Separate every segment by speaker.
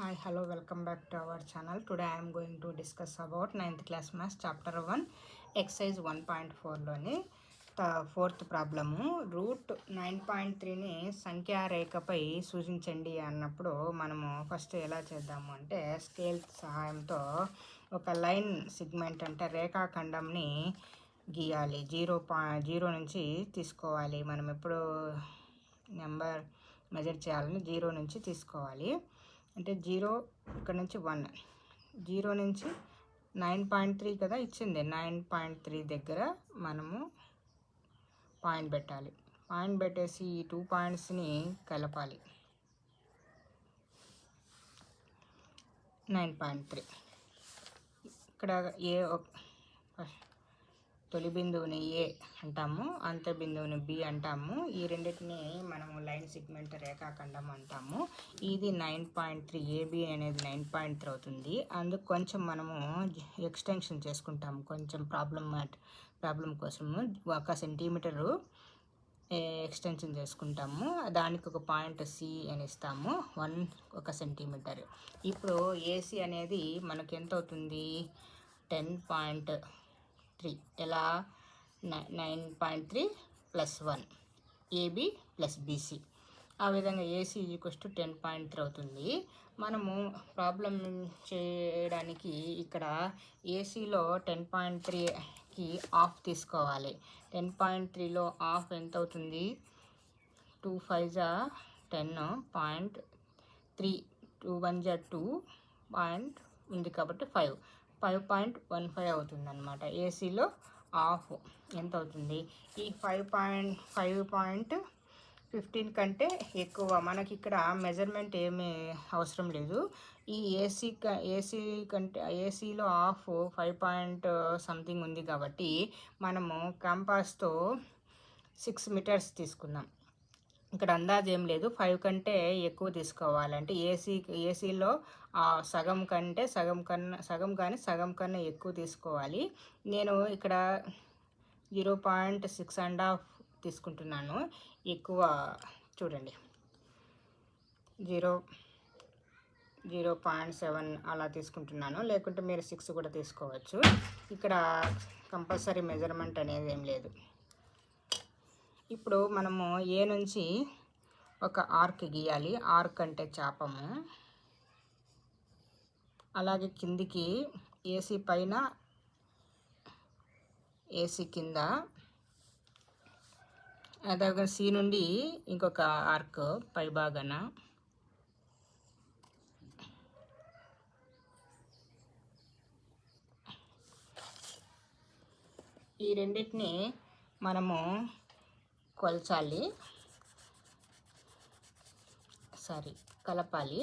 Speaker 1: Hi, hello, welcome back to our channel. Today I am going to discuss about 9th class maths chapter 1 exercise 1.4 లోని fourth problem route 9.3ని సంఖ్యా రేఖపై సూచించండి అన్నప్పుడు మనము first ఎలా చేద్దాము అంటే స్కేల్ సహాయంతో ఒక లైన్ సిగ్మెంట్ అంటే రేఖాఖండంని గీయాలి. 0 నుంచి తీసుకోవాలి. మనం ఎప్పుడు నెంబర్ మెజర్ చేయాలని 0 నుంచి తీసుకోవాలి. అంటే 0 ఇక్కడ నుంచి 1, 0 నుంచి 9.3 కదా ఇచ్చింది. 9.3 దగ్గర మనము పాయింట్ పెట్టాలి. పాయింట్ పెట్టేసి ఈ 2 పాయింట్స్ని కలపాలి. 9.3 ఇక్కడ తొలి బిందువుని ఏ అంటాము, అంత్య బిందువుని బి అంటాము. ఈ రెండింటిని మనము లైన్ సిగ్మెంట్ రేఖాఖండం అంటాము. ఇది 9.3, ఏబి అనేది 9.3 అవుతుంది. అందుకు కొంచెం మనము ఎక్స్టెన్షన్ చేసుకుంటాము. కొంచెం ప్రాబ్లం కోసము 1 సెంటీమీటరు ఎక్స్టెన్షన్ చేసుకుంటాము. దానికి ఒక పాయింట్ సి అని ఇస్తాము, 1 సెంటీమీటర్. ఇప్పుడు ఏసీ అనేది మనకు ఎంత అవుతుంది? 10.3. ఎలా? 9.3 + 1 ఏబి + బీసీ. ఆ విధంగా ఏసీ = 10.3 అవుతుంది. మనము ప్రాబ్లం చేయడానికి ఇక్కడ ఏసీలో 10.3కి ఆఫ్ తీసుకోవాలి. 10.3లో ఆఫ్ ఎంత అవుతుంది? 2 5 10, 0.3, 2 1 2 పాయింట్ ఉంది కాబట్టి 5.15 అవుతుంది అన్నమాట. ఏసీలో ఆఫ్ ఎంత అవుతుంది? ఈ 5.15 కంటే ఎక్కువ మనకి ఇక్కడ మెజర్మెంట్ ఏమీ అవసరం లేదు. ఈ ఏసీ కంటే ఏసీలో ఆఫ్ 5 సంథింగ్ ఉంది కాబట్టి మనము కంపాస్తో 6 మీటర్స్ తీసుకుందాం. ఇక్కడ అందాజు ఏం లేదు. 5 కంటే ఎక్కువ తీసుకోవాలంటే ఏసీలో సగం కానీ సగం కన్నా ఎక్కువ తీసుకోవాలి. నేను ఇక్కడ 0.6½ తీసుకుంటున్నాను. ఎక్కువ చూడండి, 0.7 అలా తీసుకుంటున్నాను. లేకుంటే మీరు 6 కూడా తీసుకోవచ్చు. ఇక్కడ కంపల్సరీ మెజర్మెంట్ అనేది ఏం లేదు. ఇప్పుడు మనము ఏ నుంచి ఒక ఆర్క్ గీయాలి. ఆర్క్ అంటే చాపము. అలాగే కిందికి ఏసీ పైన, ఏసీ కింద, అదే సి నుండి ఇంకొక ఆర్క్ పై భాగాన, ఈ రెండింటిని మనము కలపాలి.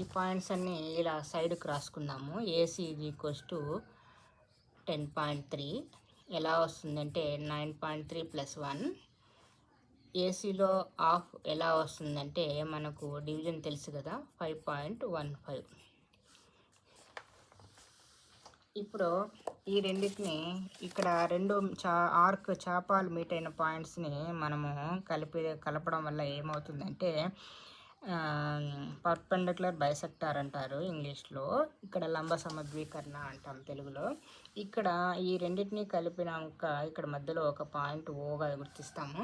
Speaker 1: ఈ పాయింట్స్ అన్నీ ఇలా సైడ్కి రాసుకుందాము. ఏసీ = 10.3 ఎలా వస్తుందంటే 9.3 + 1. ఏసీలో ఆఫ్ ఎలా వస్తుందంటే మనకు డివిజన్ తెలుసు కదా, 5.15. ఇప్పుడు ఈ రెండింటిని ఇక్కడ ఆర్క్ చాపాలు మీట్ అయిన పాయింట్స్ని మనము కలపడం వల్ల ఏమవుతుందంటే పర్పెండిక్యులర్ బైసెక్టార్ అంటారు ఇంగ్లీష్లో. ఇక్కడ లంబ సమద్వీకరణ అంటాం తెలుగులో. ఇక్కడ ఈ రెండింటిని కలిపినాక ఇక్కడ మధ్యలో ఒక పాయింట్ ఓగా గుర్తిస్తాము.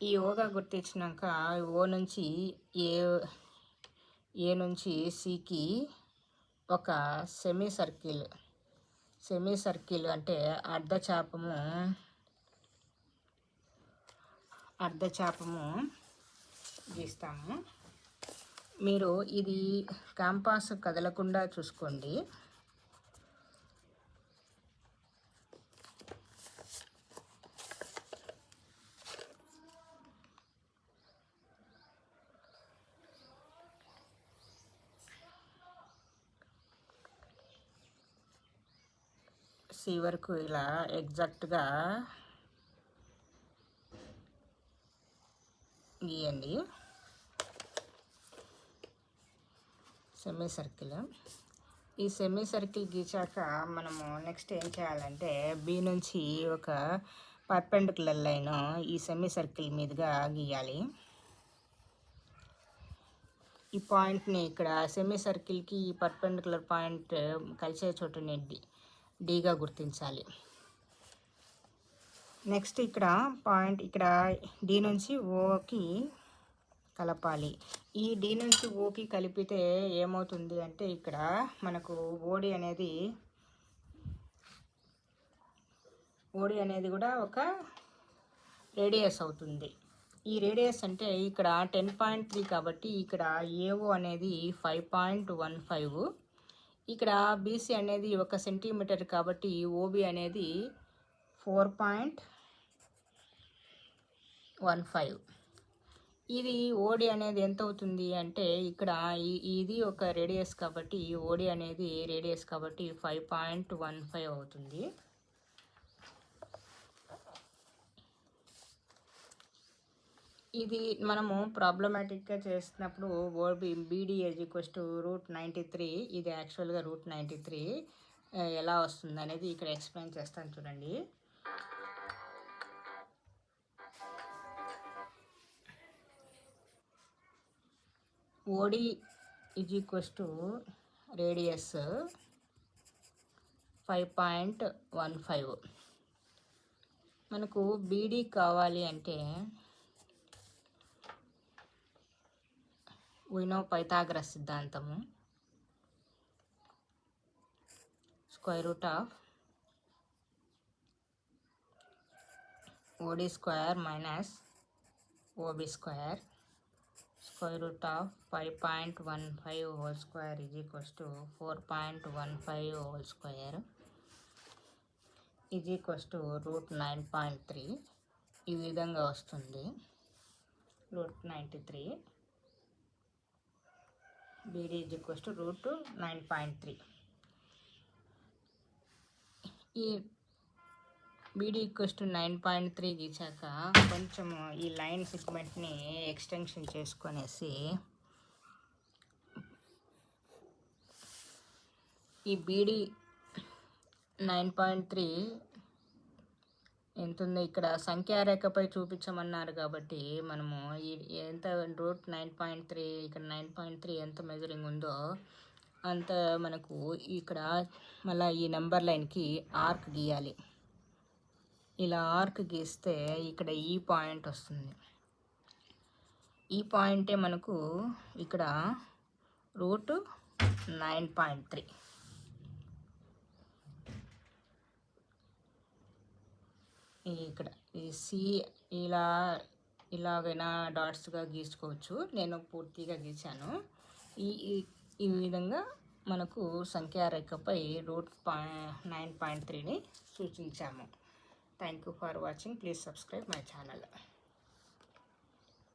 Speaker 1: ఈ ఓగా గుర్తించినాక ఓ నుంచి ఏ నుంచి సికి ఒక సెమీ సర్కిల్ అంటే అర్ధచాపము గీస్తాము. మీరు ఇది కంపాస్ కదలకుండా చూసుకోండి. సి వరకు ఇలా ఎగ్జాక్ట్గా గీయండి. Semi circle. ఈ సెమీ సర్కిల్ గీచాక మనము నెక్స్ట్ ఏం చేయాలంటే బి నుంచి ఒక పర్పెండిక్యులర్ లైన్ ఈ సెమీ సర్కిల్ మీదుగా గీయాలి. ఈ పాయింట్ని ఇక్కడ సెమీ సర్కిల్కి ఈ పర్పెండిక్యులర్ పాయింట్ కలిసే చోటుని డీగా గుర్తించాలి. నెక్స్ట్ ఇక్కడ పాయింట్ ఇక్కడ డి నుంచి ఓకి కలపాలి. ఈ డి నుంచి ఓకి కలిపితే ఏమవుతుంది అంటే ఇక్కడ మనకు ఓడి అనేది కూడా ఒక రేడియస్ అవుతుంది. ఈ రేడియస్ అంటే ఇక్కడ 10.3 కాబట్టి ఇక్కడ ఏఓ అనేది 5.15, ఇక్కడ బీసీ అనేది 1 సెంటీమీటర్ కాబట్టి ఓబి అనేది 4.15. ఇది ఓడి అనేది ఎంత అవుతుంది అంటే ఇక్కడ ఇది ఒక రేడియస్ కాబట్టి ఓడి అనేది రేడియస్ కాబట్టి 5.15 అవుతుంది. ఇది మనము ప్రాబ్లమాటిక్గా చేసినప్పుడు ఓబి బీడీ √93, ఇది యాక్చువల్గా √93 ఎలా వస్తుంది అనేది ఇక్కడ ఎక్స్ప్లెయిన్ చేస్తాను చూడండి. ఓడి రేడియస్ 5.15. మనకు బీడీ కావాలి అంటే we know పైథాగరస్ సిద్ధాంతము, √OD² - OB², √5.15 whole square is equals to 4.15 whole square is equals to √9.3. ఈ విధంగా వస్తుంది. √93 BD is equals to √9.3. ఈ BD ఈక్వల్స్ టు 9.3 గీచాక కొంచెం ఈ లైన్ సెగ్మెంట్ని ఎక్స్టెన్షన్ చేసుకొనేసి ఈ BD 9.3 ఎంత ఉంది ఇక్కడ సంఖ్యారేఖపై చూపించమన్నారు కాబట్టి మనము ఈ ఎంత √9.3 ఇక్కడ 9.3 ఎంత మెజరింగ్ ఉందో అంత మనకు ఇక్కడ మళ్ళీ ఈ నెంబర్ లైన్కి ఆర్క్ గీయాలి. ఇలా ఆర్క్ గీస్తే ఇక్కడ ఈ పాయింట్ వస్తుంది. ఈ పాయింటే మనకు ఇక్కడ √9.3. ఇక్కడ ఈ సి ఇలాగైనా డాట్స్గా గీసుకోవచ్చు. నేను పూర్తిగా గీసాను. ఈ విధంగా మనకు సంఖ్యారేఖపై √9.3ని సూచించాము. Thank you for watching. Please subscribe my channel.